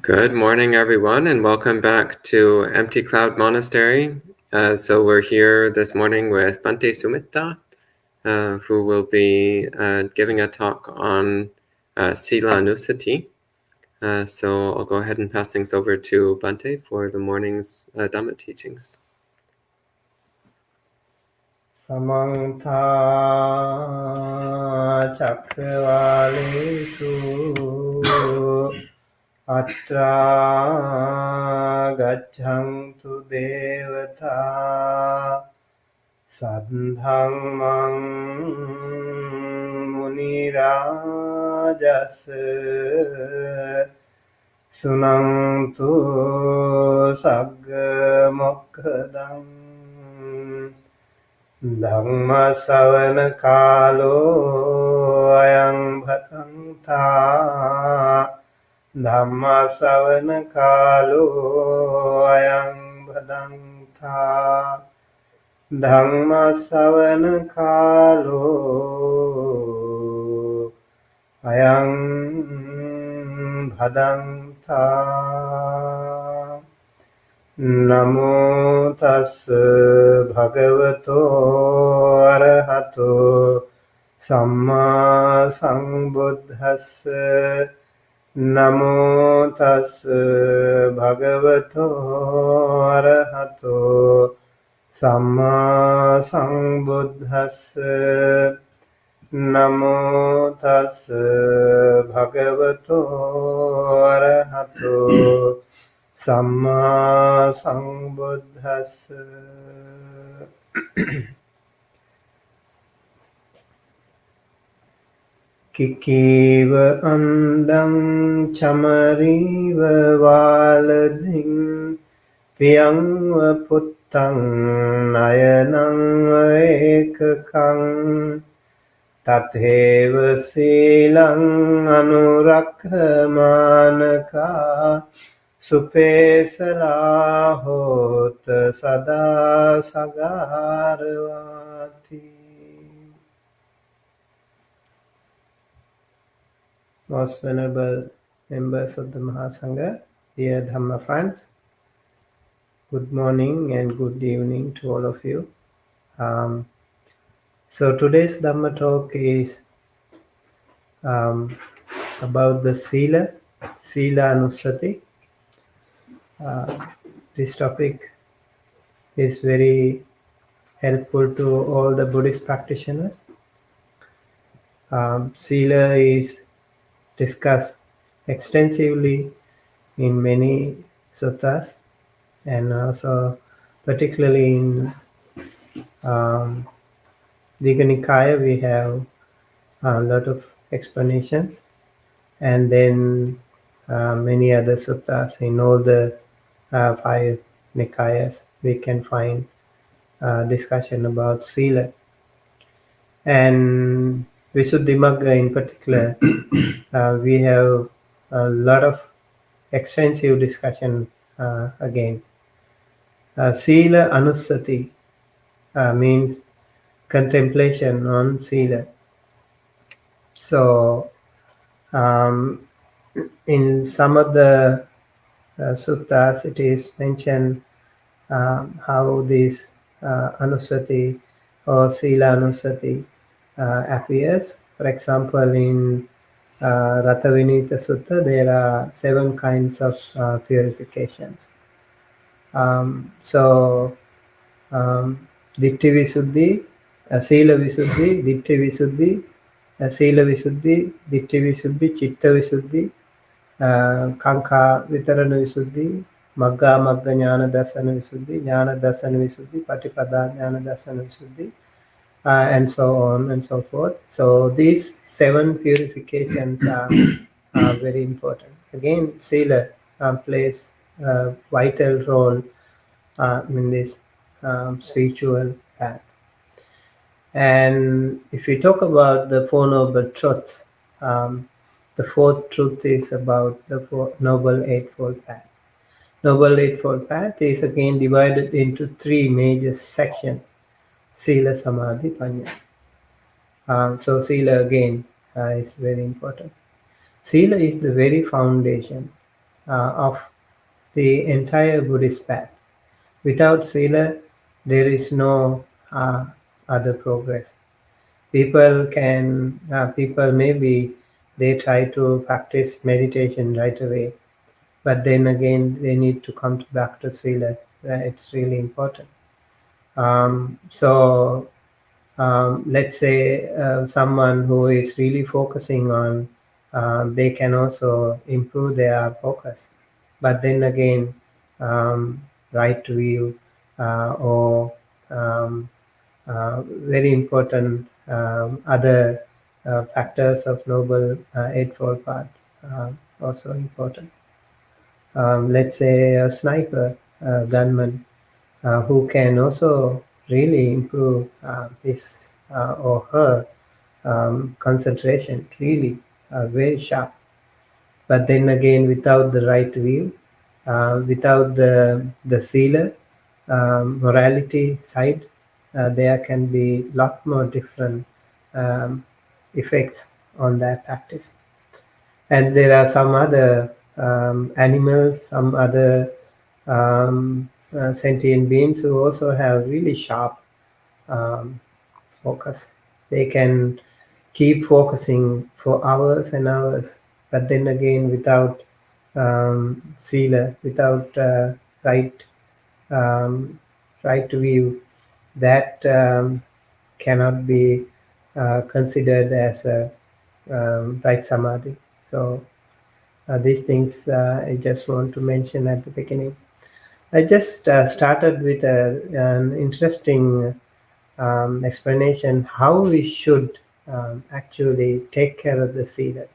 Good morning, everyone, and welcome back to Empty Cloud Monastery. So we're here this morning with Bhante Sumitta, who will be giving a talk on Silanussati. So I'll go ahead and pass things over to Bhante for the morning's Dhamma teachings. Samantha Chakravalesu Atra Gachantu Devata Sadhamang Munirajas Sunantu Sagga Mokkadang Dhamma savana kalo ayang bhatanta Dhamma savana kalo ayang bhatanta Dhamma savana kalo ayang bhatanta Namo tassa bhagavato arahato samma sambuddhassa Namo tassa bhagavato arahato samma sambuddhassa Namo tassa bhagavato arahato Samma Sambuddhassa. Kikiva andang chamariva valadhing Piyangva puttang nayanang ekakang Tatheva silang anurakhamanaka Supesala hota sada sagarvati. Most venerable members of the Mahasangha, dear Dhamma friends, good morning and good evening to all of you. So today's Dhamma talk is about the Silanussati. This topic is very helpful to all the Buddhist practitioners. Sila is discussed extensively in many suttas and also particularly in Digha Nikaya we have a lot of explanations, and then many other suttas in all the 5 Nikayas we can find discussion about Sila. And Visuddhimagga in particular, we have a lot of extensive discussion again. Sila Anussati means contemplation on Sila. So, in some of the suttas, it is mentioned how this Anussati or Sila Anussati appears. For example, in Ratavinita Sutta, there are 7 kinds of purifications. Ditti Visuddhi, Sila Visuddhi, Ditti Visuddhi, Sila Visuddhi, Ditti Visuddhi, Chitta Visuddhi, Kanka Vitarana Visuddhi, Magga Magga Jnana Dasana Visuddhi, Jnana Dasana Visuddhi, Patipada Jnana Dasana Visuddhi, and so on and so forth. So these 7 purifications are very important. Again, Sila plays a vital role in this spiritual path. And if we talk about the 4 noble truths, the 4th truth is about the Noble Eightfold Path. Noble Eightfold Path is again divided into 3 major sections: Sila, Samadhi, Panya. So Sila again is very important. Sila is the very foundation of the entire Buddhist path. Without Sila, there is no other progress. People maybe they try to practice meditation right away, but then again they need to come back to Sila. It's really important. So let's say someone who is really focusing on, they can also improve their focus. But then again, right view or very important other factors of Noble Eightfold Path also important. Let's say a sniper, gunman, who can also really improve his or her concentration, really very sharp. But then again, without the right view, without the sealer, morality side, there can be lot more different um, effects on that practice. And there are some other animals, some other sentient beings who also have really sharp um, focus. They can keep focusing for hours and hours, but then again, without sila, without right um, right view, that cannot be considered as a right samadhi. So these things I just want to mention at the beginning. I just started with an interesting explanation how we should actually take care of the seed.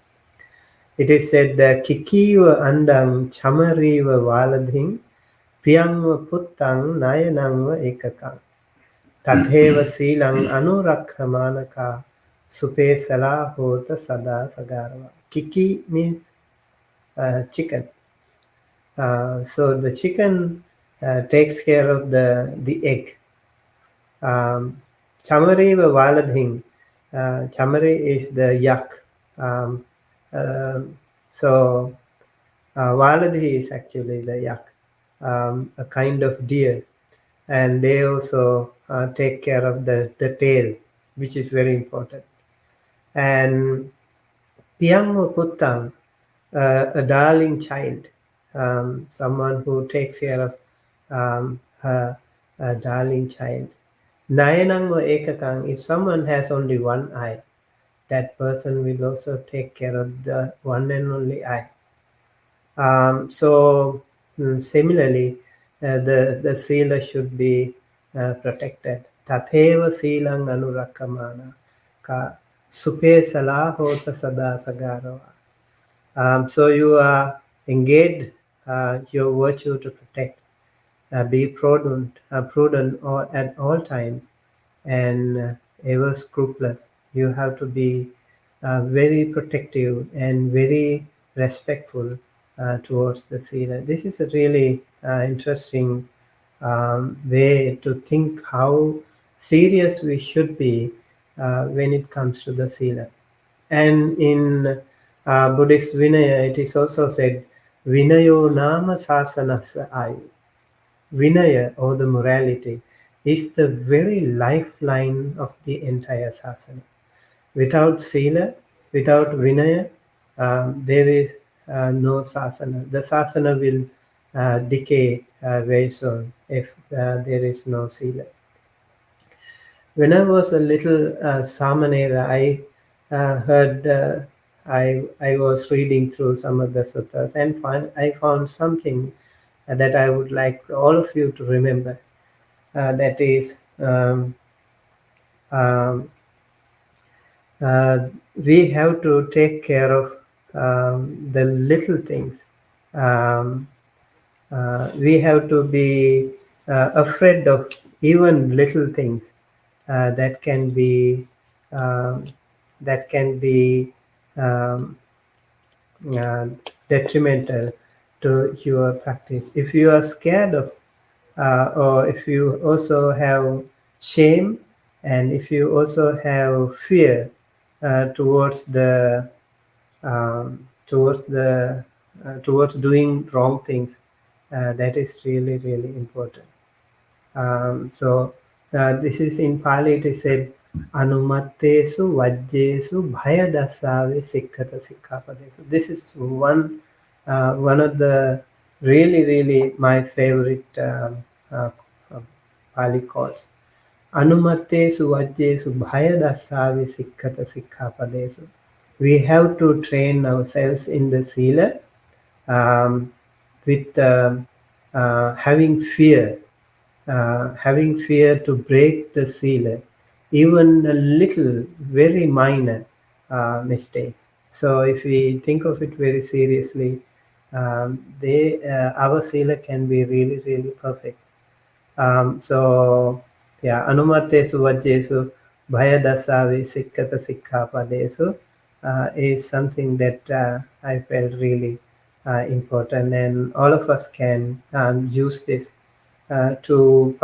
It is said, Kikiwa andang chamariva valadhing piyangva puttang nayanangva ekakang tatheva silang anurakhamanaka supe salahota sada sagarva. Kiki means chicken. So the chicken takes care of the egg. Chamariva valadhing. Chamari is the yak. Um, uh, so Valadhi is actually the yak, a kind of deer, and they also take care of the tail, which is very important. And Piyango Puttang, a darling child, someone who takes care of her darling child. Nayanango Ekakang, if someone has only one eye, that person will also take care of the one and only eye. Similarly, the sila should be protected. Tatheva silang anurakkamana ka supe salahota sada sagarava. So you are engaged your virtue to protect. Be prudent at all times, and ever scrupulous. You have to be very protective and very respectful towards the Sila. This is a really interesting way to think how serious we should be when it comes to the Sila. And in Buddhist Vinaya, it is also said, Vinayo nama sasanasa ayu. Vinaya, or the morality, is the very lifeline of the entire sasana. Without sila, without vinaya, there is no sasana. The sasana will decay very soon if there is no sila. When I was a little samanera, heard, I was reading through some of the suttas and I found something that I would like all of you to remember. That is, um, we have to take care of the little things. Um, we have to be afraid of even little things that can be um, that can be um, uh, detrimental to your practice. If you are scared of, or if you also have shame, and if you also have fear towards the towards doing wrong things. That is really, really important. So this is in Pali. It is said, "Anumattesu vajjesu bhayadasave sikkata sikkhapadesu." This is one of the really, really my favorite uh, uh, Pali quotes. Anumattesu vajjesu bhayadasave sikkata sikkhapadesu. We have to train ourselves in the sila um, with having fear to break the seal, even a little, very minor mistake. So if we think of it very seriously, our seal can be really, really perfect. So, anumatesu vajjesu bhayadasavi sikkata sikkhapadesu is something that I felt really important, and all of us can use this to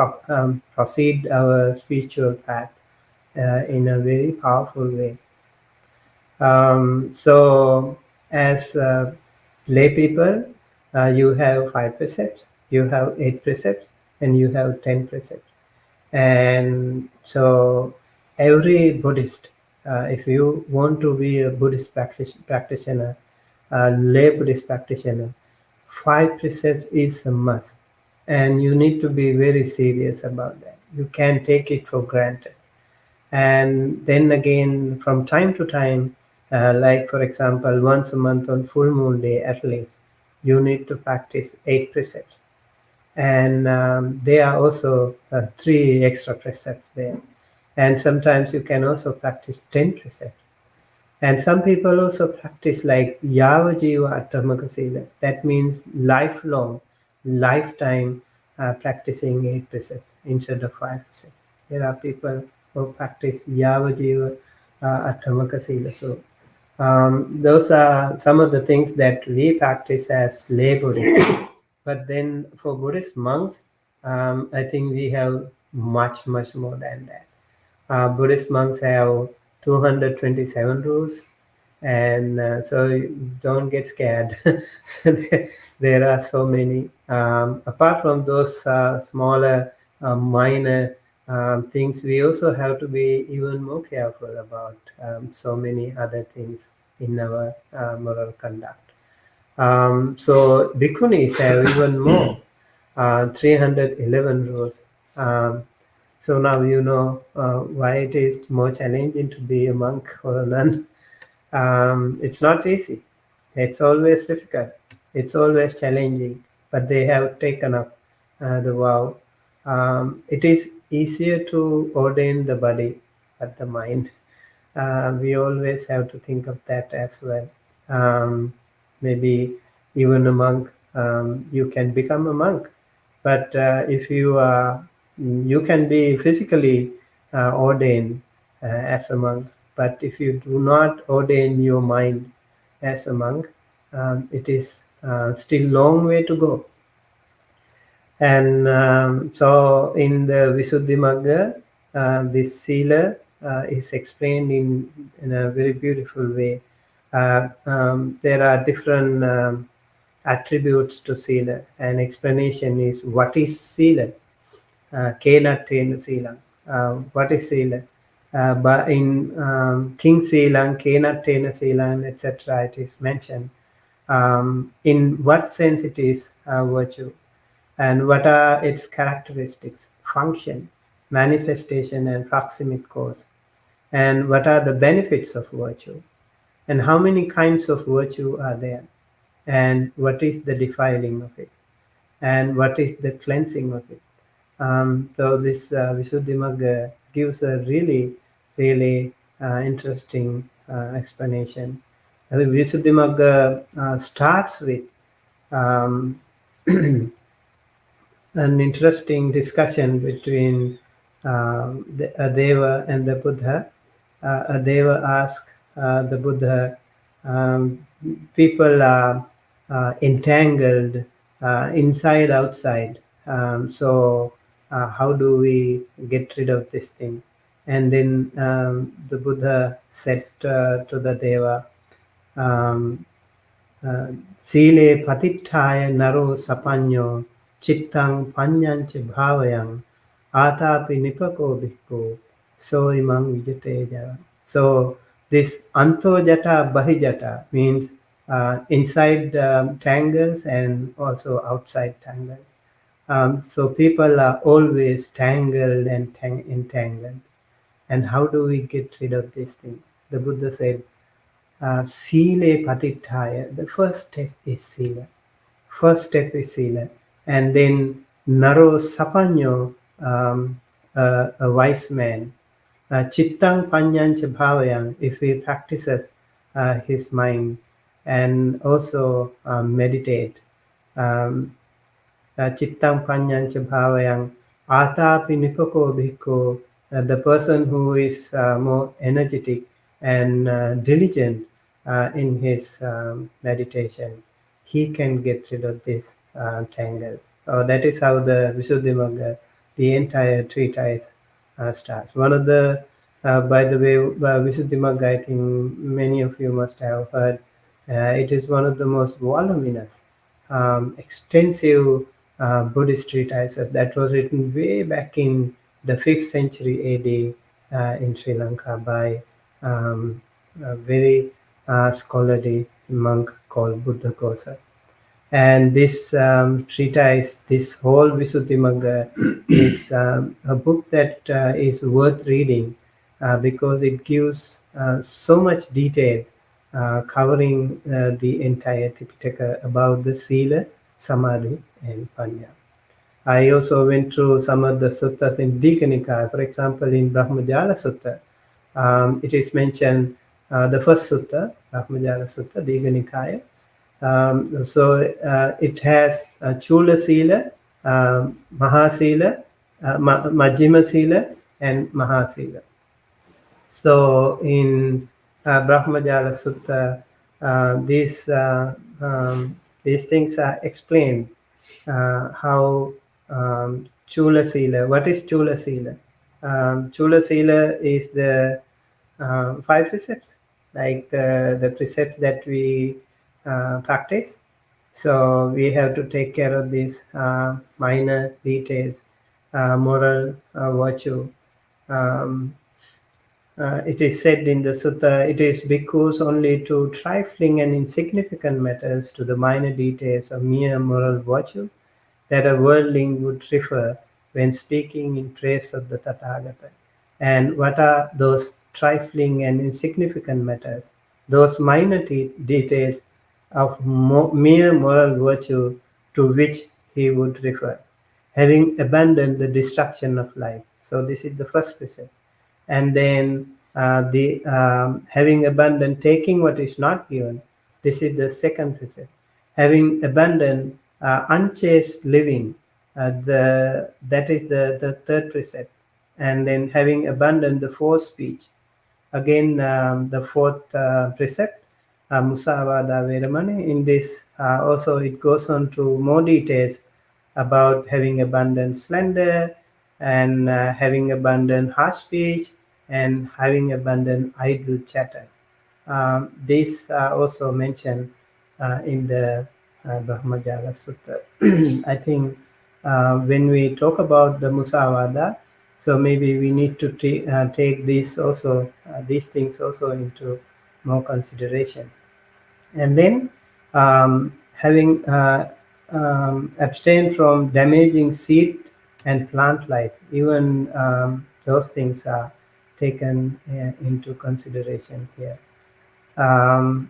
proceed our spiritual path in a very powerful way. So, as lay people, you have 5 precepts, you have 8 precepts, and you have 10 precepts. And so, every Buddhist, if you want to be a Buddhist practitioner, a lay Buddhist practitioner, 5 precepts is a must, and you need to be very serious about that. You can't take it for granted. And then again, from time to time, like for example, once a month on full moon day at least, you need to practice 8 precepts. And there are also 3 extra precepts there. And sometimes you can also practice 10 precepts. And some people also practice like Yava Jiva Attamaka Sila. That means lifelong, lifetime practicing 8 precepts instead of 5 precepts. There are people who practice Yava Jiva Attamaka Sila. So those are some of the things that we practice as lay Buddhists. But then for Buddhist monks, I think we have much, much more than that. Buddhist monks have 227 rules, and so don't get scared. There are so many. Apart from those smaller, minor things, we also have to be even more careful about so many other things in our moral conduct. So bhikkhunis have even more, 311 rules. Um, so now you know why it is more challenging to be a monk or a nun. It's not easy. It's always difficult. It's always challenging. But they have taken up the vow. It is easier to ordain the body, but the mind. We always have to think of that as well. Maybe even a monk, you can become a monk, but if you are, you can be physically ordained as a monk. But if you do not ordain your mind as a monk, it is still long way to go. And so in the Visuddhimagga, this sila is explained in a very beautiful way. There are different attributes to sila. An explanation is what is sila? Kena tena sila. What is sila? But in King Sealang, Kena Tena Sealang, etc., it is mentioned. In what sense it is virtue, and what are its characteristics, function, manifestation, and proximate cause, and what are the benefits of virtue, and how many kinds of virtue are there, and what is the defiling of it, and what is the cleansing of it. So this Visuddhimagga gives a really, really interesting explanation. Visuddhimagga starts with um, an interesting discussion between a Deva and the Buddha. A Deva asked the Buddha, um, people are entangled inside, outside. So how do we get rid of this thing? And then the Buddha said to the Deva, um, Sile patithaya naro sapanyo chittang panyancha bhavayang atapi nipako bhikku so imang vijate. So this antojata bahijata means inside tangles and also outside tangles. So people are always tangled and entangled. And how do we get rid of this thing? The Buddha said, Sile patithaya. The first step is sila. First step is sila. And then naro sapanyo, a wise man. Chittang panyancha bhavayang, if he practices his mind and also meditate. Um, Chittang panyancha bhavayang atapi nipako bhikko, the person who is more energetic and diligent in his meditation, he can get rid of these tangles. That is how the Visuddhimagga, the entire treatise starts. One of the, by the way, Visuddhimagga, I think many of you must have heard, it is one of the most voluminous, extensive Buddhist treatises that was written way back in the 5th century AD in Sri Lanka by a very scholarly monk called Buddha Kosa. And this treatise, this whole Visuddhimagga, is a book that is worth reading because it gives so much detail covering the entire Tipitaka about the Sila, Samadhi, and Panya. I also went through some of the suttas in Digha Nikaya. For example, in Brahmajala Sutta, it is mentioned, the first sutta, Brahmajala Sutta, Digha Nikaya. So it has Chula Sila, Mahasila, Majjhima Sila, and Mahasila. So in Brahmajala Sutta, these things are explained. How Chula Sila, what is Chula Sila? Chula Sila is the 5 precepts, like the precepts that we practice. So we have to take care of these minor details, moral virtue. It is said in the sutta, it is bhikkhus only to trifling and insignificant matters, to the minor details of mere moral virtue, that a worldling would refer when speaking in praise of the Tathagata. And what are those trifling and insignificant matters? Those minor details of mere moral virtue to which he would refer, having abandoned the destruction of life. So this is the first precept. And then the having abandoned taking what is not given. This is the second precept. Having abandoned unchaste living, that is the third precept. And then having abandoned the false speech. Again, the fourth precept, Musavada Veramani. In this also it goes on to more details about having abandoned slander and having abandoned harsh speech and having abandoned idle chatter. These are also mentioned in the Brahmajala Sutta. I think when we talk about the Musavada, so maybe we need to take these also, these things also into more consideration. And then having abstained from damaging seed and plant life, even those things are taken into consideration here. And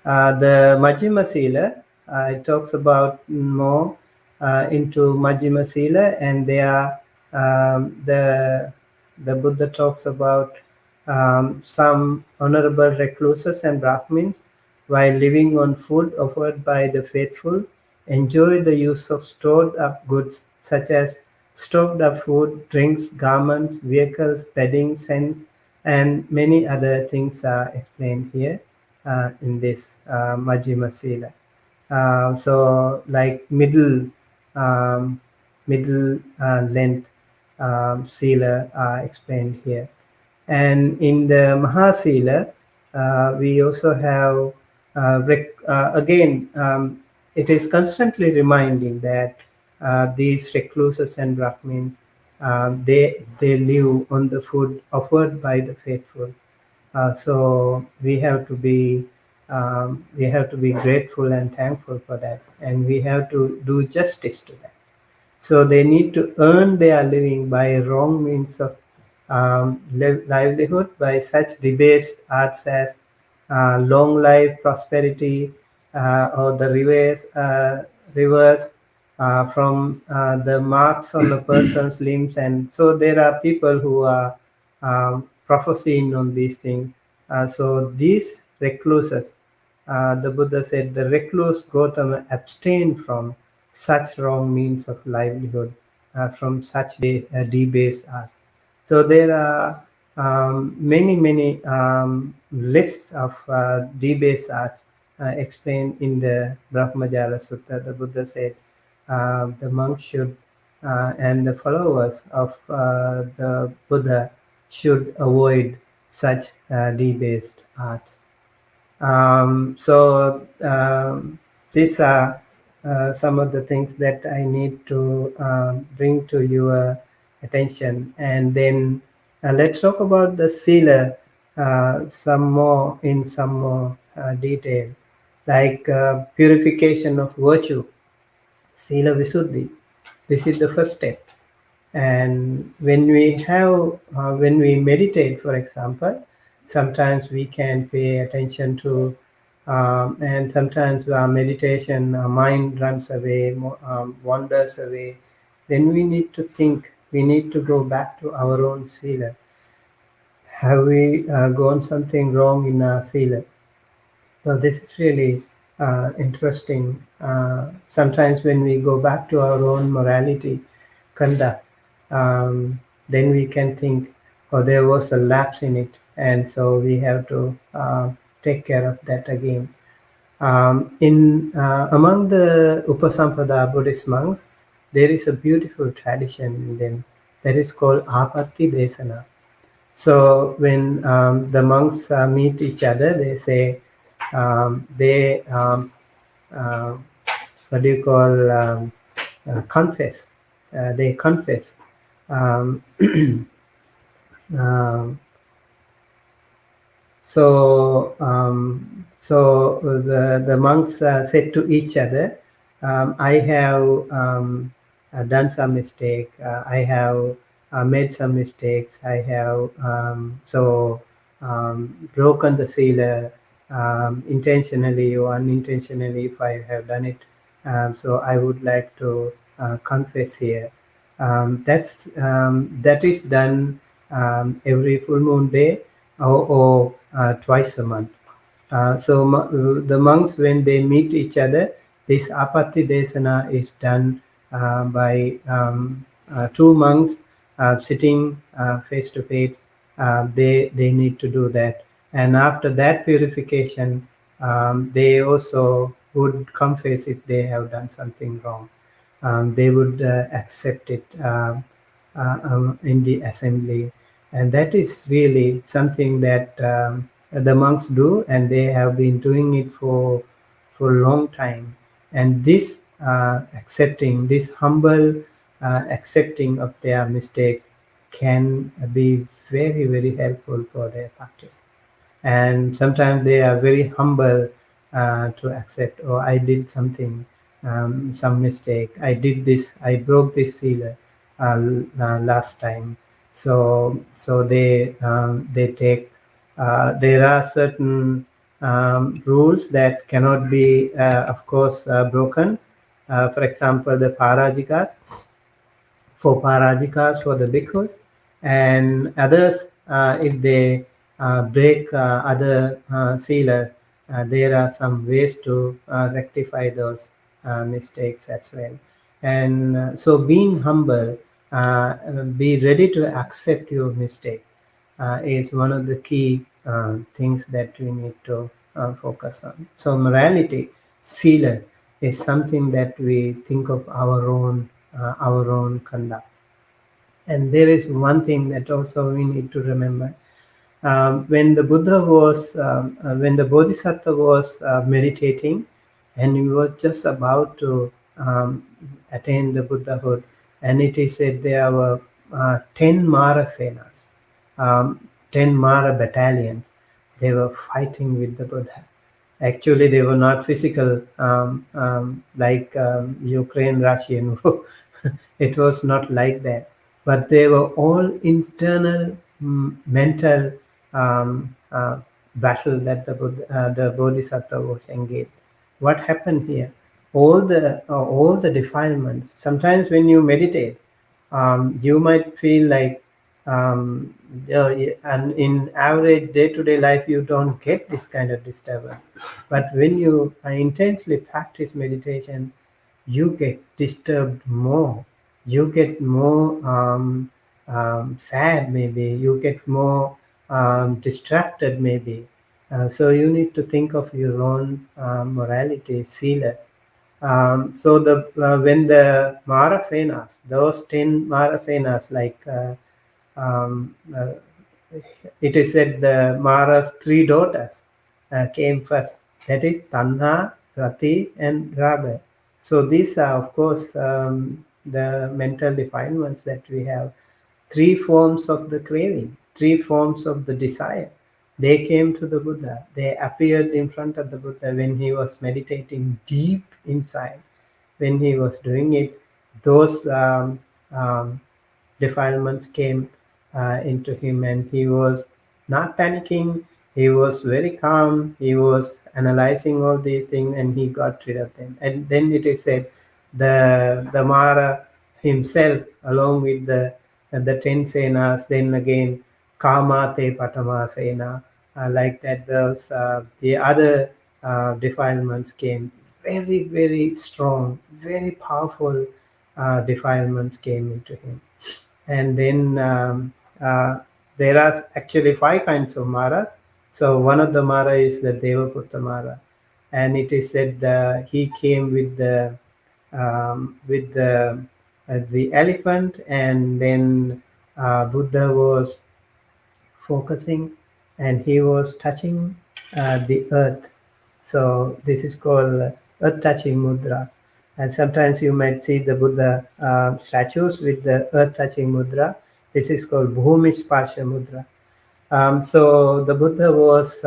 the Majjhima Sila, it talks about more into Majjhima Sila, and there the Buddha talks about some honorable recluses and Brahmins, while living on food offered by the faithful, enjoy the use of stored up goods such as stored up food, drinks, garments, vehicles, bedding, scents, and many other things are explained here in this Majjhima Sila. So like um, middle length Sila are explained here. And in the Mahasila, we also have again, it is constantly reminding that these recluses and Brahmins, they live on the food offered by the faithful. So we have to be grateful and thankful for that, and we have to do justice to that. So they need to earn their living by wrong means of livelihood, by such debased arts as long life, prosperity, or the rivers from the marks on a person's limbs. And so there are people who are prophesying on these things. So these recluses, the Buddha said, the recluse Gautama abstained from such wrong means of livelihood, from such debased arts. So there are many lists of debased arts explained in the Brahmajala Sutta. The Buddha said the monk should and the followers of the Buddha should avoid such debased arts. These are some of the things that I need to bring to your attention. And then let's talk about the sila some more detail, like purification of virtue, sila visuddhi. This is the first step. And when we meditate, for example, sometimes we can pay attention to, and sometimes our meditation, our mind runs away, wanders away. Then we need to think, we need to go back to our own sila. Have we gone something wrong in our sila? So this is really interesting. Sometimes when we go back to our own morality, conduct, then we can think, oh, there was a lapse in it, and so we have to take care of that again. In among the Upasampada Buddhist monks, there is a beautiful tradition in them that is called Apatti Desana. So when the monks meet each other, they say they what do you call confess. They confess. Um, um, so the monks said to each other, I have done some mistake. I have made some mistakes. I have broken the sila intentionally or unintentionally if I have done it. So I would like to confess here. That is done every full moon day or twice a month. The monks, when they meet each other, this apatti desana is done by two monks sitting face to face. They need to do that, and after that purification, they also would confess if they have done something wrong. They would accept it in the assembly, and that is really something that the monks do, and they have been doing it for a long time. And this accepting, this humble accepting of their mistakes can be very helpful for their practice. And sometimes they are very humble to accept, oh, I did something, some mistake, I did this, I broke this seal last time. So they take, there are certain rules that cannot be of course broken. For example, the parajikas, for parajikas, for the bhikkhus, and others, if they break other sila, there are some ways to rectify those mistakes as well. And so being humble, be ready to accept your mistake is one of the key things that we need to focus on. So morality, sila, is something that we think of our own conduct. And there is one thing that also we need to remember. When the Buddha was, when the Bodhisattva was meditating, and he was just about to attain the Buddhahood, and it is said there were 10 Mara Senas, 10 Mara battalions. They were fighting with the Buddha. Actually, they were not physical, like Ukraine, Russian. It was not like that, but they were all internal mental battle that the Bodhisattva was engaged. What happened here? All the defilements. Sometimes when you meditate, you might feel like, and in average day-to-day life, you don't get this kind of disturbance. But when you intensely practice meditation, you get disturbed more. You get more sad, maybe. You get more distracted, maybe. So you need to think of your own morality, sila. So when the Marasenas, those 10 Marasenas, like it is said the Mara's three daughters came first. That is Tanha, Rati, and Raga. So these are, of course, the mental defilements that we have. Three forms of the craving, three forms of the desire. They came to the Buddha. They appeared in front of the Buddha when he was meditating deep inside. When he was doing it, those um, defilements came into him, and he was not panicking. He was very calm. He was analyzing all these things, and he got rid of them. And then it is said the Mara himself, along with the 10 senas, then again Kamate Patama Sena, like that. The other defilements came, very, very strong, very powerful defilements came into him. And then there are actually five kinds of maras. So one of the mara is the Devaputta Mara, and it is said he came with the elephant, and then Buddha was focusing, and he was touching the earth. So this is called earth touching mudra. And sometimes you might see the Buddha statues with the earth touching mudra. This is called Bhumi Sparsha mudra. So the Buddha was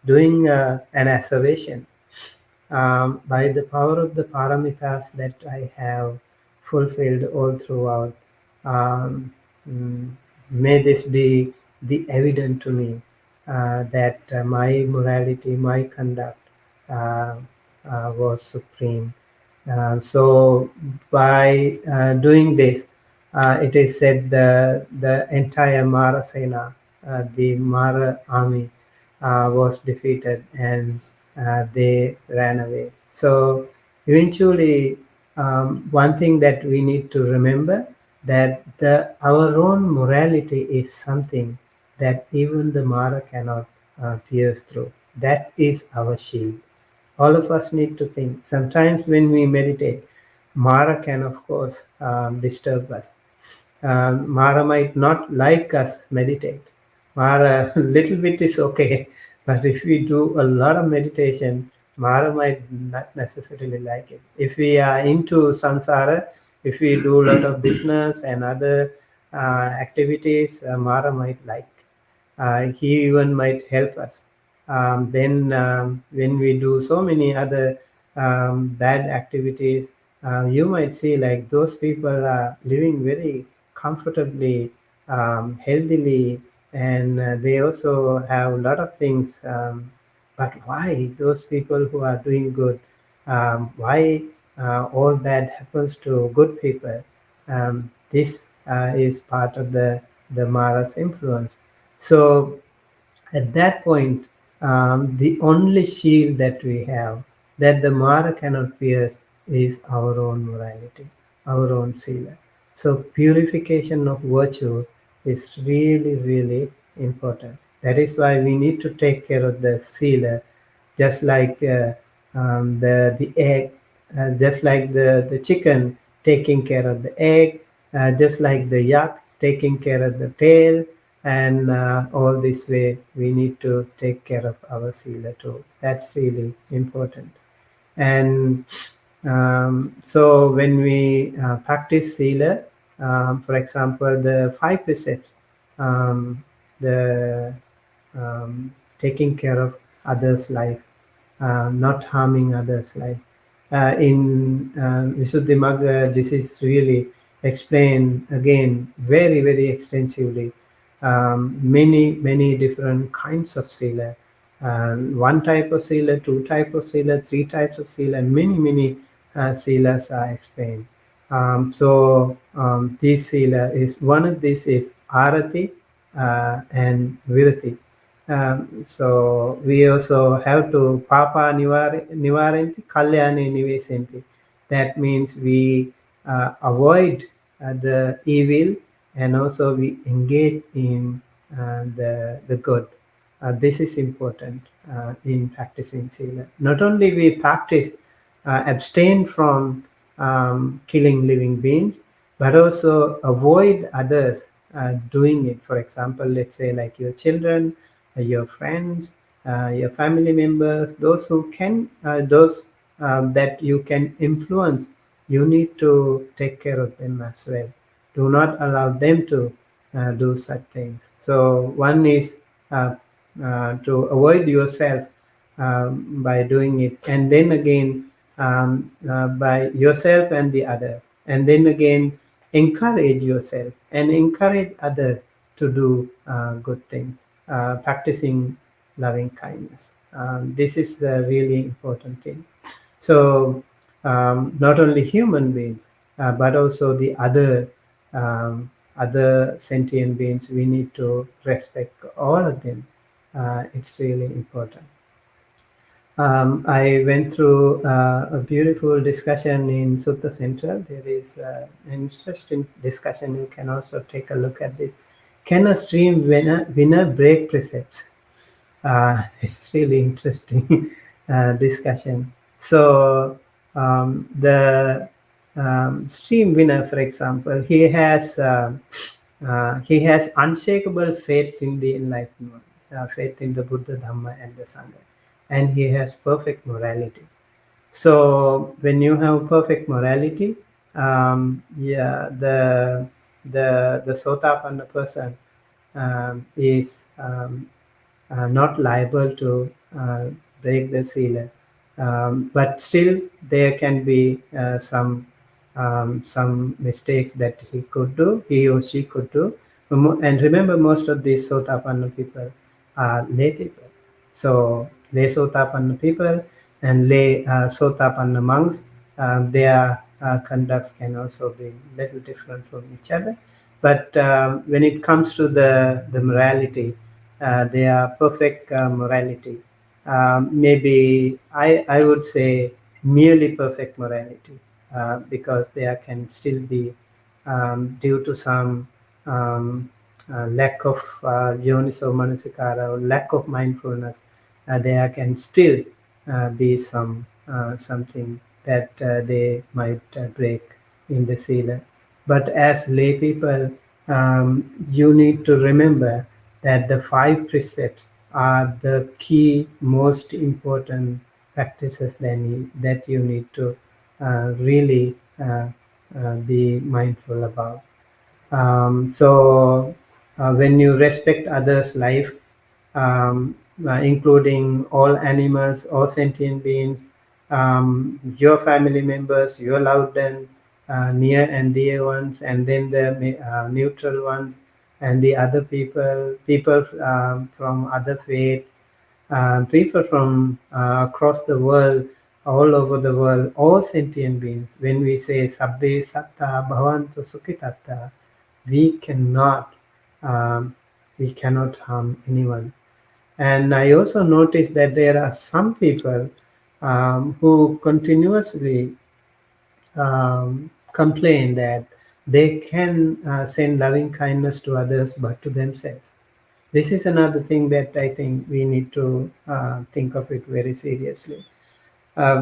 doing an asseveration, by the power of the paramitas that I have fulfilled all throughout. Um, mm, may this be the evident to me that my morality, my conduct uh, was supreme. So by doing this, it is said the entire Mara Sena, the Mara army, was defeated, and they ran away. So eventually, one thing that we need to remember, that our own morality is something that even the Mara cannot pierce through. That is our shield. All of us need to think. Sometimes when we meditate, Mara can, of course, disturb us. Mara might not like us meditate. Mara, little bit is okay, but if we do a lot of meditation, Mara might not necessarily like it. If we are into samsara, if we do a lot of business and other activities, Mara might like. He even might help us. Then, when we do so many other bad activities, you might see like those people are living very comfortably, healthily, and they also have a lot of things. But why those people who are doing good? Why all bad happens to good people? This is part of the Mara's influence. So at that point, the only shield that we have, that the Mara cannot pierce, is our own morality, our own sila. So purification of virtue is really, really important. That is why we need to take care of the sila, just like the egg, just like the chicken taking care of the egg, just like the yak taking care of the tail, And all this way, we need to take care of our sila too. That's really important. And so when we practice sila, for example, the 5 precepts, um, the taking care of others' life, not harming others' life. In Visuddhimagga, this is really explained again very, very extensively. Many different kinds of sila. One type of sila, two type of sila, three types of sila, and many silas are explained. This sila is one of these is arati and virati. So we also have to papa nivaranti kalyane nivesanti. That means we avoid the evil, and also we engage in the good. This is important in practicing sila. Not only we practice abstain from killing living beings, but also avoid others doing it. For example, let's say like your children, your friends, your family members, those who can, those that you can influence, you need to take care of them as well. Do not allow them to do such things. So one is to avoid yourself by doing it, and then again by yourself and the others, and then again encourage yourself and encourage others to do good things, practicing loving kindness. This is the really important thing. So not only human beings, but also the other sentient beings, we need to respect all of them. It's really important. I went through a beautiful discussion in Sutta Central. There is an interesting discussion. You can also take a look at this. Can a stream winner break precepts? It's really interesting discussion. So the stream winner, for example, he has unshakable faith in the enlightenment, faith in the Buddha, Dhamma, and the Sangha, and he has perfect morality. So when you have perfect morality, yeah, the Sotapanna person is not liable to break the sila, but still there can be some mistakes that he or she could do. And remember, most of these Sotapanna people are lay people. So lay Sotapanna people and lay Sotapanna monks, their conducts can also be little different from each other. But when it comes to the morality, they are perfect morality. Maybe I would say merely perfect morality, because there can still be, due to some lack of yoniso manasikara or lack of mindfulness, there can still be something that they might break in the sila. But as lay people, you need to remember that the 5 precepts are the key, most important practices that you need to really be mindful about. When you respect others' life, including all animals, all sentient beings, your family members, your loved and near and dear ones, and then the neutral ones, and the other people from other faiths, people from across the world, all over the world, all sentient beings. When we say Sabbe Satta Bhavantu Sukhitatta, we cannot we cannot harm anyone. And I also noticed that there are some people who continuously complain that they can send loving kindness to others but to themselves. This is another thing that I think we need to think of it very seriously.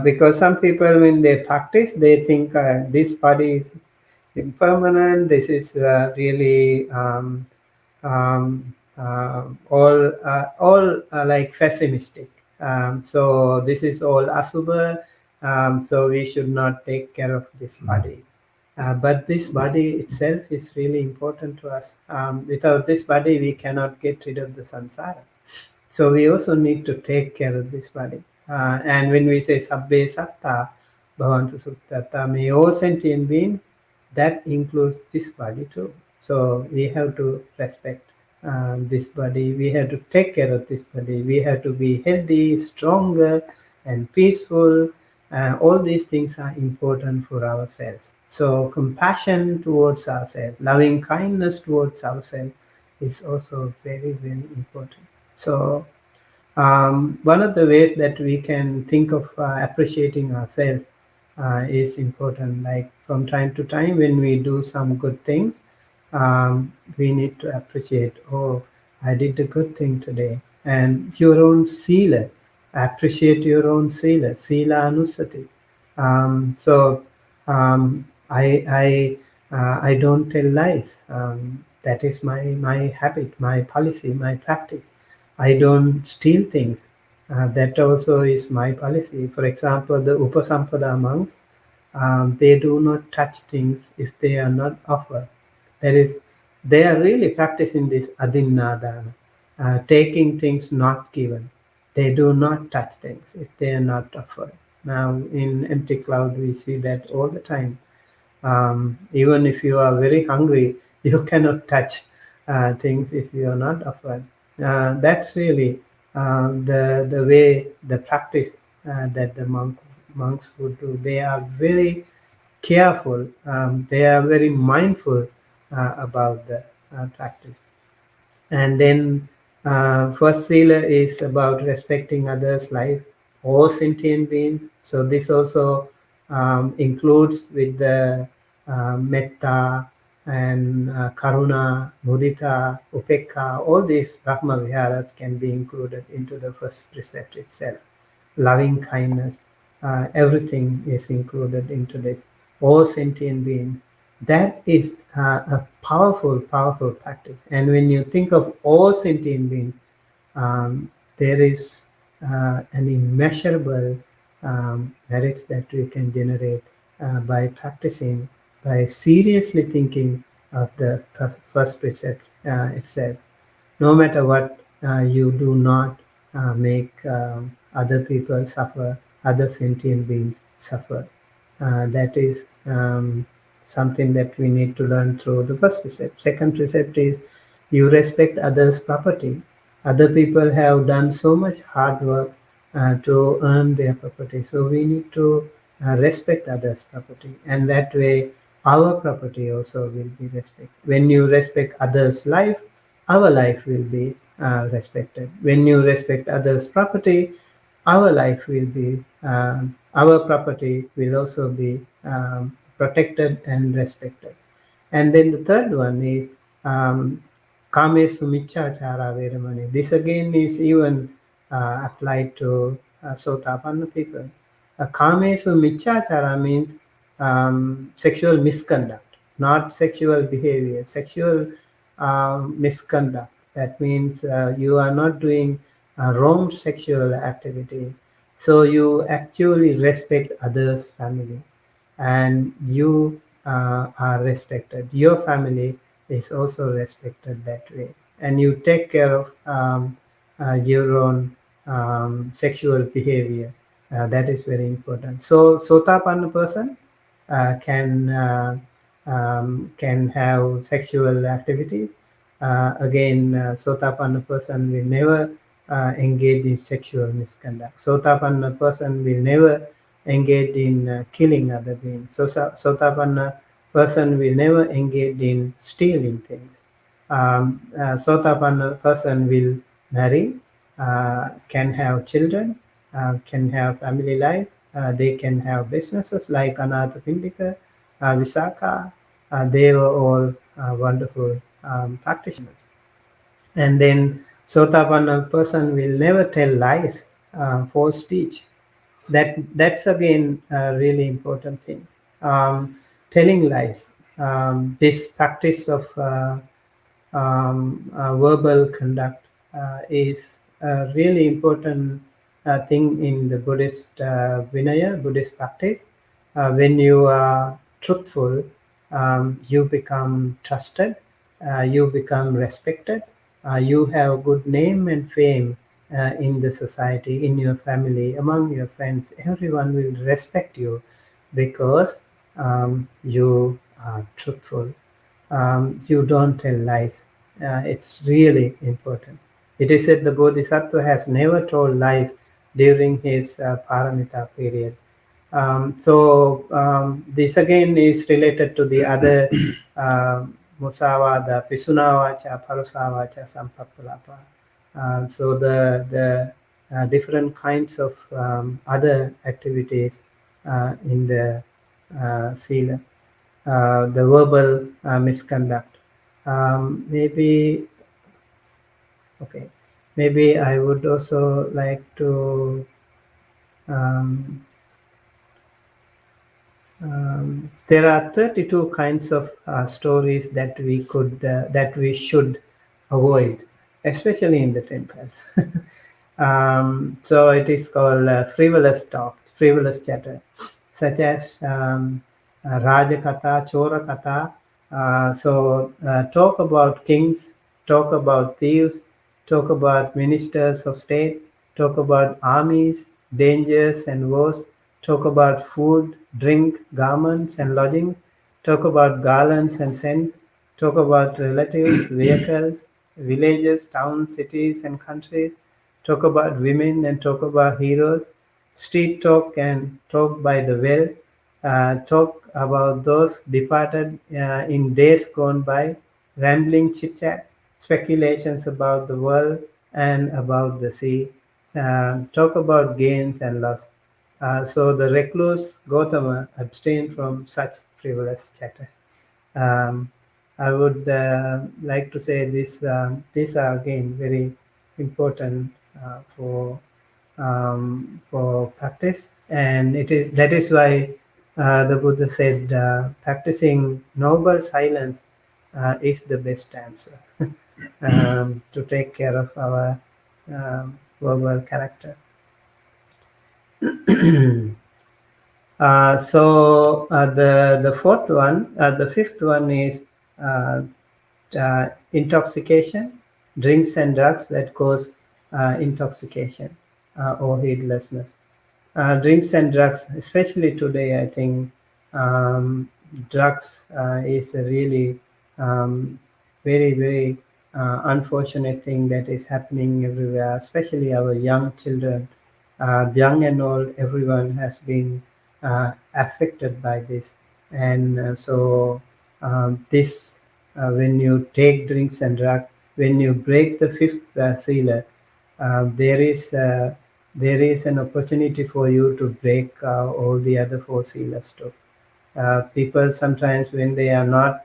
Because some people, when they practice, they think this body is impermanent. This is really all like pessimistic. So this is all asubha. So we should not take care of this body. But this body itself is really important to us. Without this body, we cannot get rid of the samsara. So we also need to take care of this body. And when we say sabbe satta bhavantu suttata, may all sentient being, that includes this body too. So we have to respect this body. We have to take care of this body. We have to be healthy, stronger, and peaceful. All these things are important for ourselves. So compassion towards ourselves, loving kindness towards ourselves is also very, very important. So one of the ways that we can think of appreciating ourselves is important. Like from time to time, when we do some good things, we need to appreciate, oh, I did a good thing today. And your own sila, appreciate your own sila, Silanussati. So I don't tell lies. That is my habit, my policy, my practice. I don't steal things. That also is my policy. For example, the Upasampada monks, they do not touch things if they are not offered. That is, they are really practicing this adinadana, taking things not given. They do not touch things if they are not offered. Now, in Empty Cloud, we see that all the time. Even if you are very hungry, you cannot touch things if you are not offered. That's really the way, the practice that the monks would do. They are very careful. They are very mindful about the practice. And then first sila is about respecting others' life, all sentient beings. So this also includes with the metta and karuna, mudita, upekka. All these brahma viharas can be included into the first precept itself. Loving kindness, everything is included into this. All sentient beings. That is a powerful, powerful practice. And when you think of all sentient beings, there is an immeasurable merits that we can generate by practicing, by seriously thinking of the first precept itself. No matter what, you do not make other people suffer, other sentient beings suffer. That is something that we need to learn through the first precept. Second precept is you respect others' property. Other people have done so much hard work to earn their property. So we need to respect others' property. And that way, our property also will be respected. When you respect others' life, our life will be respected. When you respect others' property, our life will be, our property will also be protected and respected. And then the third one is Kame Sumichachara Veramani. This again is even applied to Sotapanna people. Kame Sumichachara means sexual misconduct, not sexual behavior, sexual misconduct. That means you are not doing wrong sexual activities. So you actually respect others' family and you are respected. Your family is also respected that way. And you take care of your own sexual behavior. That is very important. So Sotapanna person can have sexual activities. Again, Sotapanna person will never engage in sexual misconduct. Sotapanna person will never engage in killing other beings. So Sotapanna person will never engage in stealing things. Sotapanna person will marry, can have children, can have family life. They can have businesses like Anatha Pindika, Visakha. They were all wonderful practitioners. And then Sotapanna person will never tell lies for speech. That's again a really important thing. Telling lies. This practice of verbal conduct is a really important thing in the Buddhist Vinaya, Buddhist practice. When you are truthful, you become trusted, you become respected, you have good name and fame in the society, in your family, among your friends. Everyone will respect you because you are truthful. You don't tell lies. It's really important. It is said the Bodhisattva has never told lies during his paramita period. This again is related to the other musavada, pisunavacha, parusavacha, sampapalapa. So the different kinds of other activities in the sila, the verbal misconduct. Maybe okay. Maybe I would also like to. Um, there are 32 kinds of stories that we should avoid, especially in the temples. So it is called frivolous talk, frivolous chatter, such as Raja Katha, Chora Katha. Talk about kings, talk about thieves, talk about ministers of state, talk about armies, dangers and wars, talk about food, drink, garments and lodgings, talk about garlands and scents, talk about relatives, vehicles, villages, towns, cities and countries, talk about women and talk about heroes, street talk and talk by the well, talk about those departed in days gone by, rambling chit chat, speculations about the world and about the sea, talk about gains and loss. So the recluse Gautama abstained from such frivolous chatter. Um, I would like to say this. These are again very important for practice, and it is that is why the Buddha said practicing noble silence is the best answer to take care of our verbal character. The fifth one is uh, intoxication, drinks and drugs that cause intoxication or heedlessness. Drinks and drugs, especially today, I think drugs is a really very, very unfortunate thing that is happening everywhere, especially our young children. Young and old, everyone has been affected by this. And this, when you take drinks and drugs, when you break the fifth sealer, there is an opportunity for you to break all the other four sealers too. People sometimes, when they are not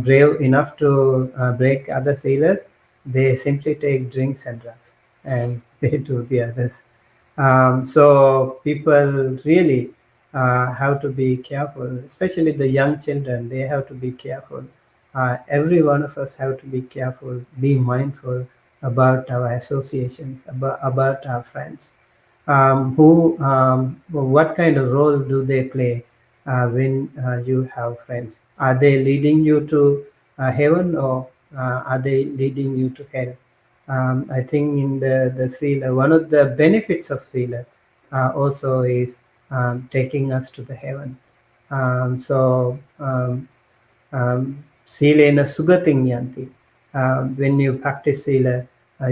brave enough to break other sailors, they simply take drinks and drugs and they do the others. So people really have to be careful, especially the young children. They have to be careful. Every one of us have to be careful, be mindful about our associations, about our friends. What kind of role do they play when you have friends? Are they leading you to heaven, or are they leading you to hell? I think in the Sila, one of the benefits of Sila also is taking us to the heaven. Silena sugating yanti. When you practice sila,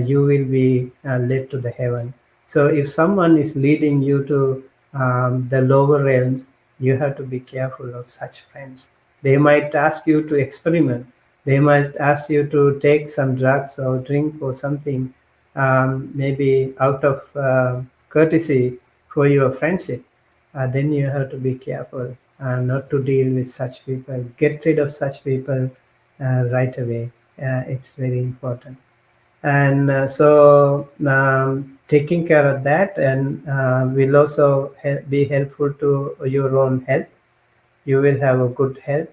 you will be led to the heaven. So if someone is leading you to the lower realms, you have to be careful of such friends. They might ask you to experiment. They might ask you to take some drugs or drink or something, maybe out of courtesy for your friendship. Then you have to be careful not to deal with such people. Get rid of such people right away. It's very important. And taking care of that and will also be helpful to your own health. You will have a good health.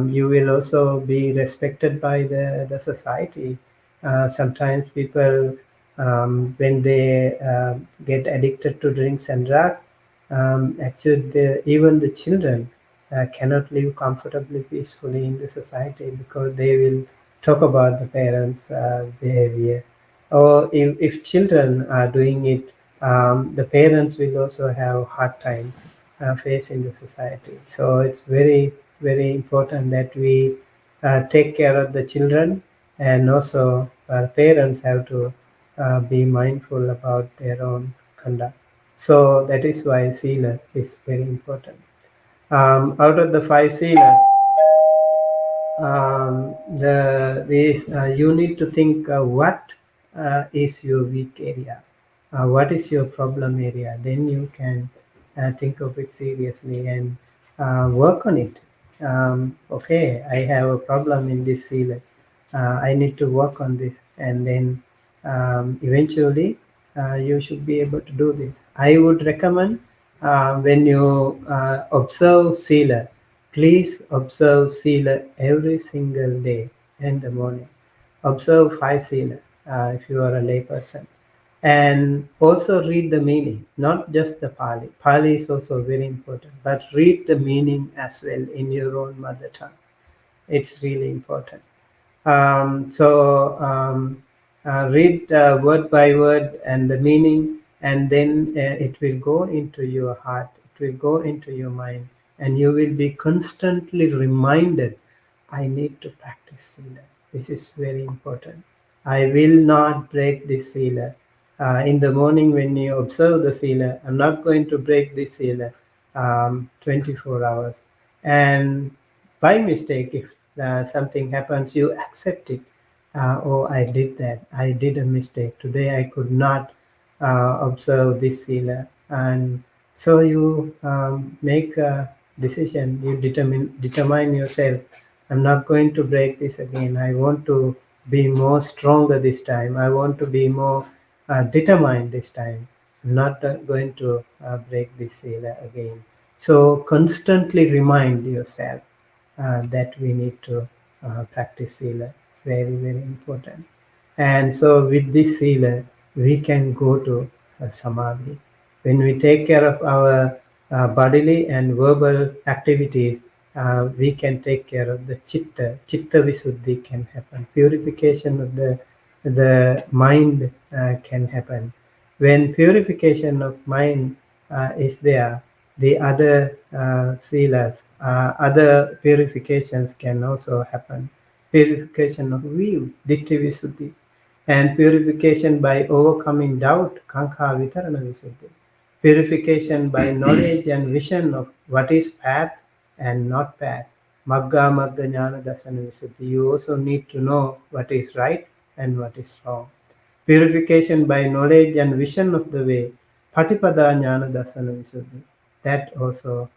You will also be respected by the society. Sometimes people, when they get addicted to drinks and drugs, actually even the children cannot live comfortably, peacefully in the society, because they will talk about the parents' behavior. Or if children are doing it, the parents will also have a hard time facing the society. So it's very, very important that we take care of the children, and also parents have to be mindful about their own conduct. So that is why Sila is very important. Out of the five Sila, you need to think what is your weak area, what is your problem area. Then you can think of it seriously and work on it. Okay, I have a problem in this seal. I need to work on this, and then eventually you should be able to do this. I would recommend when you observe sealer, please observe sealer every single day in the morning. Observe five sealer if you are a layperson. And also read the meaning, not just the Pali. Pali is also very important, but read the meaning as well in your own mother tongue. It's really important. Read word by word and the meaning, and then it will go into your heart, it will go into your mind, and you will be constantly reminded, I need to practice Sila. This is very important. I will not break this Sila. In the morning when you observe the Sila, I'm not going to break this Sila 24 hours. And by mistake, if something happens, you accept it. Oh, I did that. I did a mistake. Today I could not observe this sila. And so you make a decision. You determine yourself. I'm not going to break this again. I want to be more stronger this time. I want to be more determined this time. I'm not going to break this sila again. So constantly remind yourself that we need to practice sila. Very, very important. And so with this sila, we can go to samadhi. When we take care of our bodily and verbal activities, we can take care of the chitta. Chitta visuddhi can happen. Purification of the mind can happen. When purification of mind is there, the other silas, other purifications can also happen. Purification of view, ditti visuddhi, and purification by overcoming doubt, kankha vitarana visuddhi. Purification by knowledge and vision of what is path and not path, magga magga jnana dasana visuddhi. You also need to know what is right and what is wrong. Purification by knowledge and vision of the way, patipada jnana dasana visuddhi. That also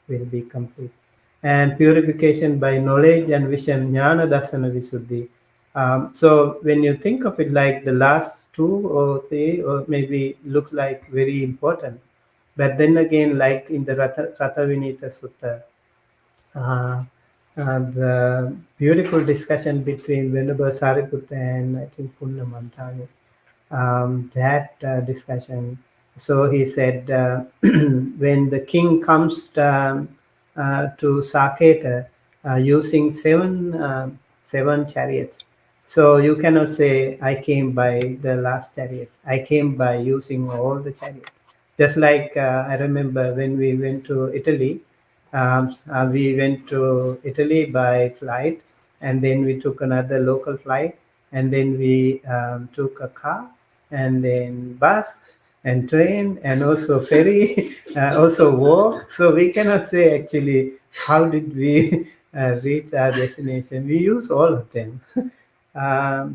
will be complete. And purification by knowledge and vision, jnana dasana visuddhi. So when you think of it, like the last two or three, or maybe look like very important, but then again, like in the Ratha Vinita Sutta, uh, the beautiful discussion between Venerable Sariputta and I think Punna Mantani, that discussion. So he said, when the king comes to Saketa using seven chariots, so you cannot say, I came by the last chariot. I came by using all the chariots. Just like I remember when we went to Italy, we went to Italy by flight, and then we took another local flight, and then we took a car, and then bus and train, and also ferry, also walk. So we cannot say actually how did we reach our destination. We use all of them.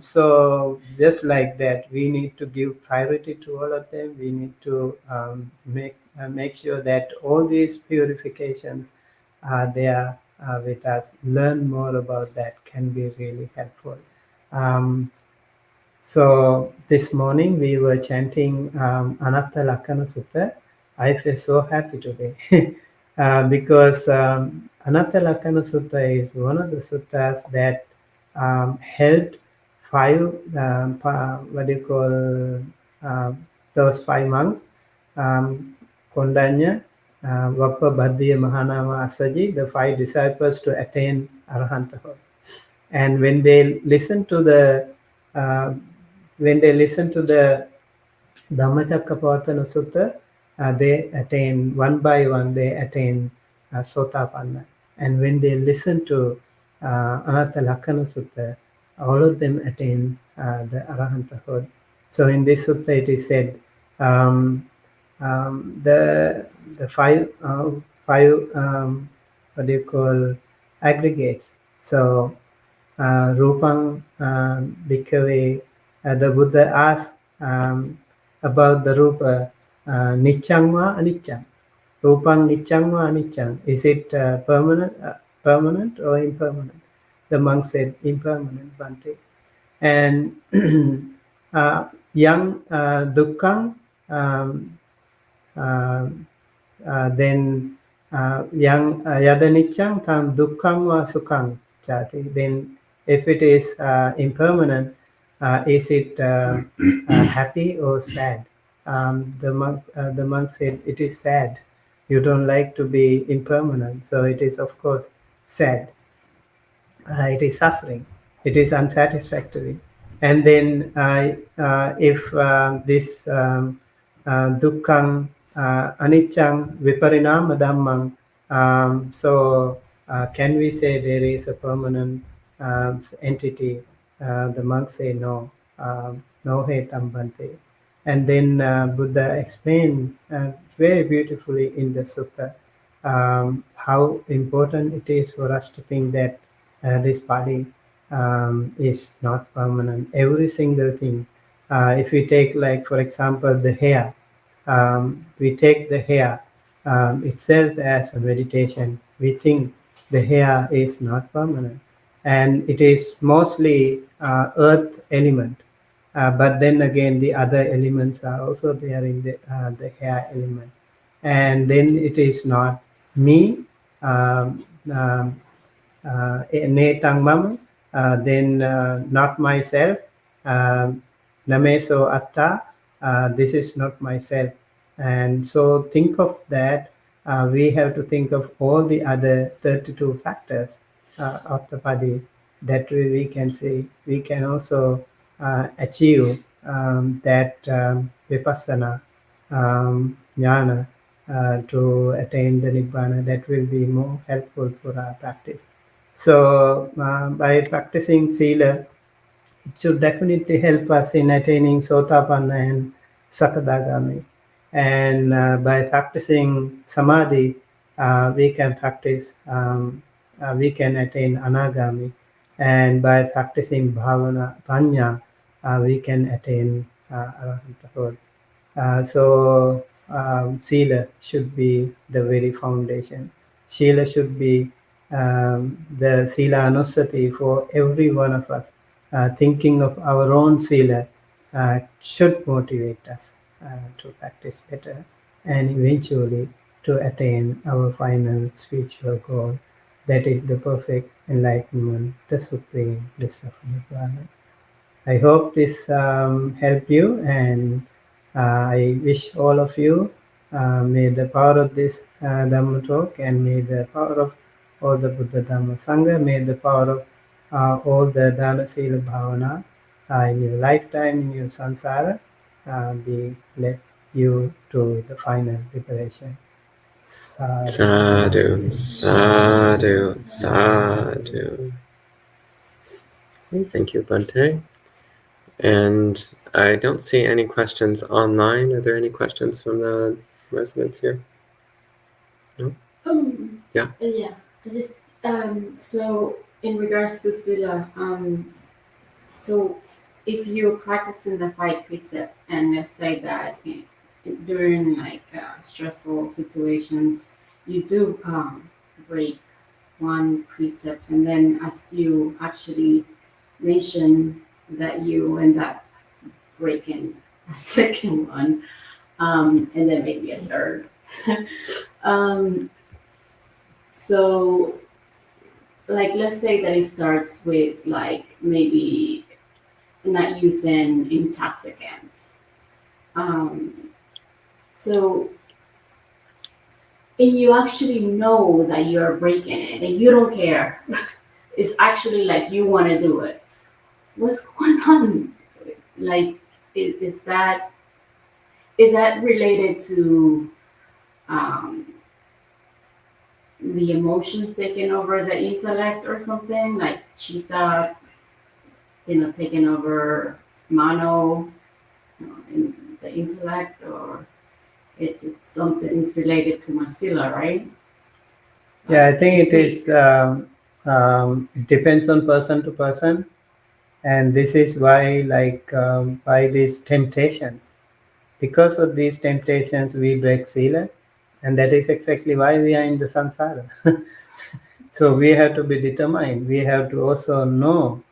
So just like that, we need to give priority to all of them. We need to make sure that all these purifications are there with us. Learn more about that can be really helpful. Um, so this morning we were chanting Anatta Lakkhana Sutta. I feel so happy today because Anatta Lakkhana Sutta is one of the suttas that held five, what do you call, those 5 monks, Kondanya, Vappa, Bhaddiya, Mahanama, Asaji, the 5 disciples to attain Arahanthood. And when they listen to the Dhammacakkappavattana Sutta, they attain one by one. They attain Sotapanna. And when they listen to Anatta Lakkhana Sutta, all of them attain the Arahanthood. So in this sutta, it is said the five what do you call, aggregates. So Rupang Bhikkhave, the Buddha asked about the Rupa, Niccang va Aniccang. Rupang Niccang va Aniccang. Is it permanent or impermanent? The monk said, impermanent, Bhante. And Yang Dukkang, then yang Yadaniccang tam Dukkang va Sukhang chati. Then if it is impermanent, is it happy or sad? The monk said, it is sad. You don't like to be impermanent, so it is of course sad. It is suffering. It is unsatisfactory. And then if this dukkang, aniccang, viparinama dhammang, so can we say there is a permanent entity? The monks say no, no hetam bhante. And then Buddha explained very beautifully in the sutta how important it is for us to think that this body is not permanent. Every single thing. If we take, like, for example, the hair, we take the hair itself as a meditation. We think the hair is not permanent, and it is mostly earth element. But then again, the other elements are also there in the hair element. And then it is not me, netang mama, then not myself, nameso atta, this is not myself. And so think of that. We have to think of all the other 32 factors of the body. That way we can say, we can also achieve that vipassana jnana to attain the nibbana. That will be more helpful for our practice. So by practicing sila, it should definitely help us in attaining sotapanna and sakadagami. And by practicing samadhi, we can practice, we can attain anagami. And by practicing bhavana, panya, we can attain arahanthood. So sila should be the very foundation. Sila should be the Silanussati for every one of us. Thinking of our own sila should motivate us to practice better and eventually to attain our final spiritual goal. That is the perfect enlightenment, the supreme bliss of Nibbana. I hope this helped you, and I wish all of you, may the power of this Dhamma talk, and may the power of all the Buddha Dhamma Sangha, may the power of all the Dana Sila Bhavana in your lifetime, in your samsara, be led you to the final liberation. Sadhu, sadhu, sadhu. Okay, thank you, Bhante. And I don't see any questions online. Are there any questions from the residents here? No? Yeah. Yeah. I just so in regards to Sila, so if you're practicing the 5 precepts and let's say that during like stressful situations you do break one precept, and then as you actually mention that you end up breaking a second one, and then maybe a third. So, like, let's say that it starts with like maybe not using intoxicants. Um, so, and you actually know that you're breaking it and you don't care. It's actually like you want to do it. What's going on? Like, is that related to um, the emotions taking over the intellect or something? Like cheetah, taking over mono, in the intellect, or it's something it's related to Masila, right? Yeah, I think It's it weak. is. It depends on person to person, and this is why, like, by these temptations, because of these temptations, we break sila, and that is exactly why we are in the samsara. So we have to be determined. We have to also know,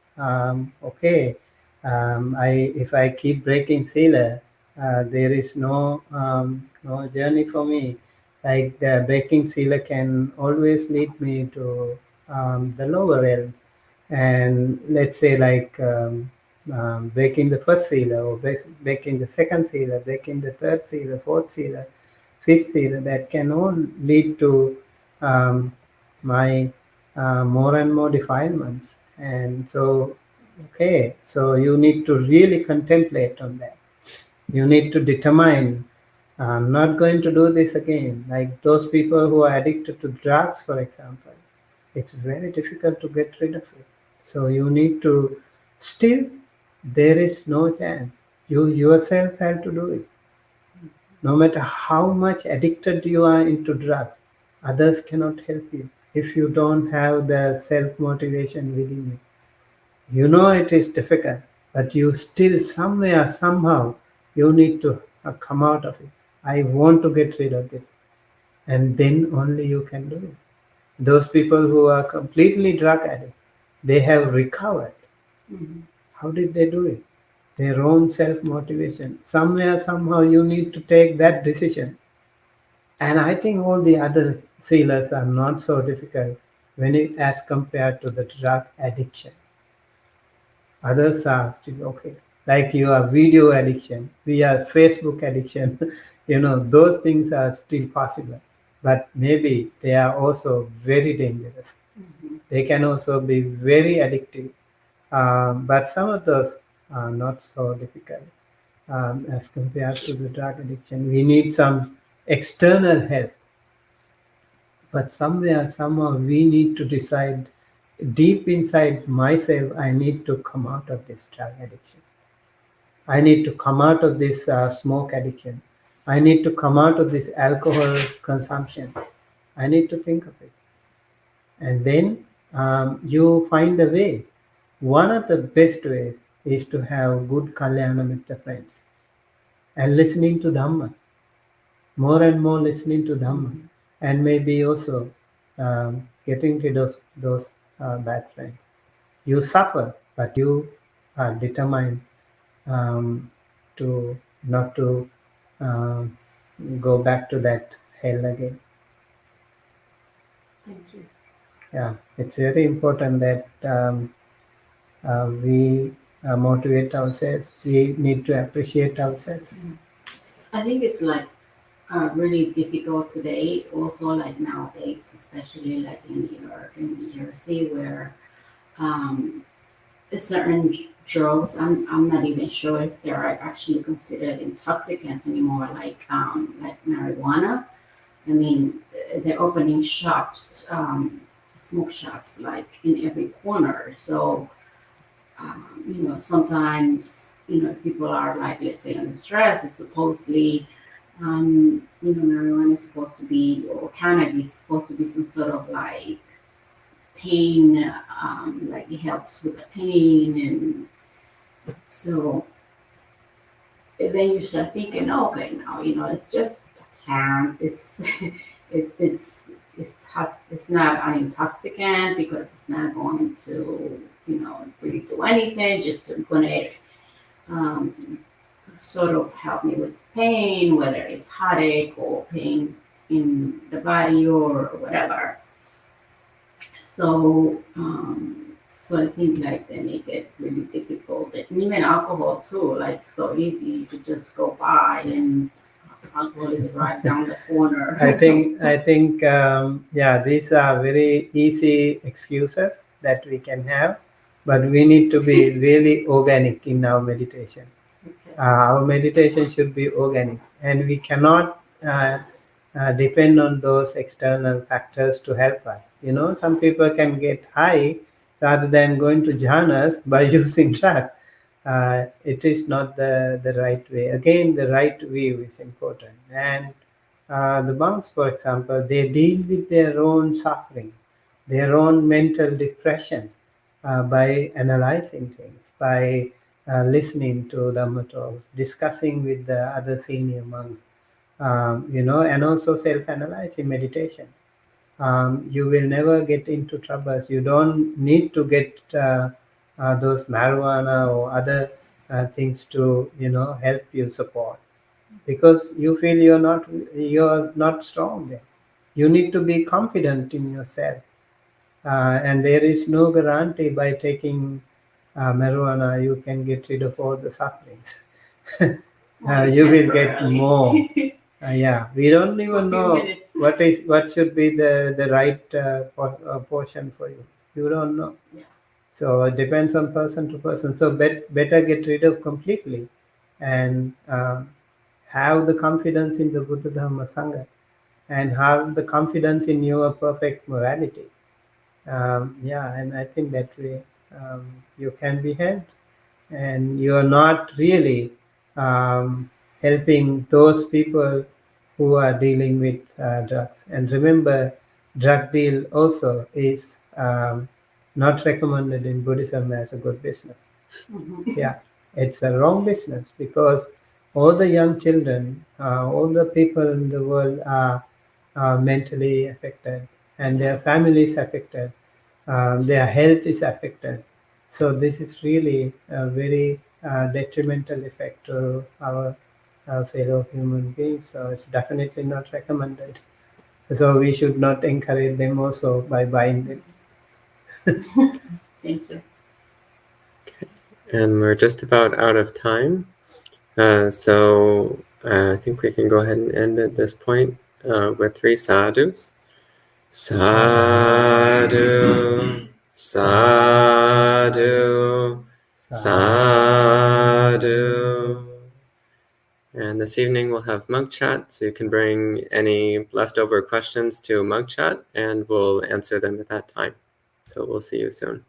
okay, if I keep breaking sila, there is no journey for me. Like the breaking sila can always lead me to the lower realm. And let's say like breaking the first sila, or breaking the second sila, breaking the third sila, fourth sila, fifth sila, that can all lead to um, my more and more defilements. And so, okay, so you need to really contemplate on that. You need to determine, I'm not going to do this again. Like those people who are addicted to drugs, for example, it's very difficult to get rid of it. So you need to still, there is no chance. You yourself have to do it. No matter how much addicted you are into drugs, others cannot help you if you don't have the self motivation within you. You know it is difficult, but you still somewhere, somehow, you need to come out of it. I want to get rid of this. And then only you can do it. Those people who are completely drug addicts, they have recovered. Mhm. How did they do it? Their own self motivation. Somewhere, somehow, you need to take that decision. And I think all the other sealers are not so difficult when it as compared to the drug addiction. Others are still okay. Like your video addiction, we are Facebook addiction, those things are still possible. But maybe they are also very dangerous. Mhm. They can also be very addictive. But some of those are not so difficult as compared to the drug addiction. We need some external help, but somewhere, somehow, we need to decide deep inside myself, I need to come out of this drug addiction. I need to come out of this smoke addiction. I need to come out of this alcohol consumption. I need to think of it. And then you find a way. One of the best ways is to have good Kalyana Mitra friends and listening to Dhamma, more and more listening to Dhamma, Mhm. and maybe also getting rid of those bad friends. You suffer, but you are determined um, to not to um, go back to that hell again. Thank you. Yeah, it's very important that we motivate ourselves. We need to appreciate ourselves. I think it's like really difficult today, also like nowadays, especially like in New York and New Jersey, where um, certain drugs, I'm not even sure if they're actually considered intoxicant anymore, like marijuana. I mean, they're opening shops, smoke shops, like in every corner. So, sometimes, people are like, let's say, under stress. It's supposedly, marijuana is supposed to be, or cannabis is supposed to be some sort of like pain, like it helps with the pain. And so then you start thinking, oh, okay, now, it's just a plant. It's not an intoxicant because it's not going to, really do anything, just going to um, sort of help me with pain, whether it's headache or pain in the body or whatever. So so I think like they make it really difficult. And even alcohol too, like so easy to just go buy and alcohol is right down the corner. I think yeah, these are very easy excuses that we can have, but we need to be really organic in our meditation. Okay. Our meditation should be organic, and we cannot depend on those external factors to help us. You know, some people can get high rather than going to jhanas by using drugs. It is not the right way. Again, the right view is important. And the monks, for example, they deal with their own suffering, their own mental depressions by analyzing things, by listening to Dhamma talks, discussing with the other senior monks, you know, and also self-analyze in meditation. You will never get into troubles. You don't need to get those marijuana or other things to, you know, help you support, because you feel you're not strong then. You need to be confident in yourself, and there is no guarantee by taking marijuana you can get rid of all the sufferings. You will get more. Yeah, we don't even know what should be the right portion for you. You don't know. Yeah. So it depends on person to person. So better get rid of completely, and have the confidence in the Buddha Dhamma Sangha, and have the confidence in your perfect morality. Yeah, and I think that way you can be helped, and you are not really helping those people who are dealing with drugs. And remember, drug deal also is not recommended in Buddhism as a good business. Yeah, it's a wrong business, because all the young children, all the people in the world are mentally affected, and their families affected, their health is affected. So this is really a very detrimental effect to our fellow human beings. So it's definitely not recommended. So we should not encourage them also by buying them. Thank you. And we're just about out of time. So I think we can go ahead and end at this point with 3 sadhus. Sadhu, sadhu, sadhu. And this evening we'll have mug chat, so you can bring any leftover questions to mug chat and we'll answer them at that time. So we'll see you soon.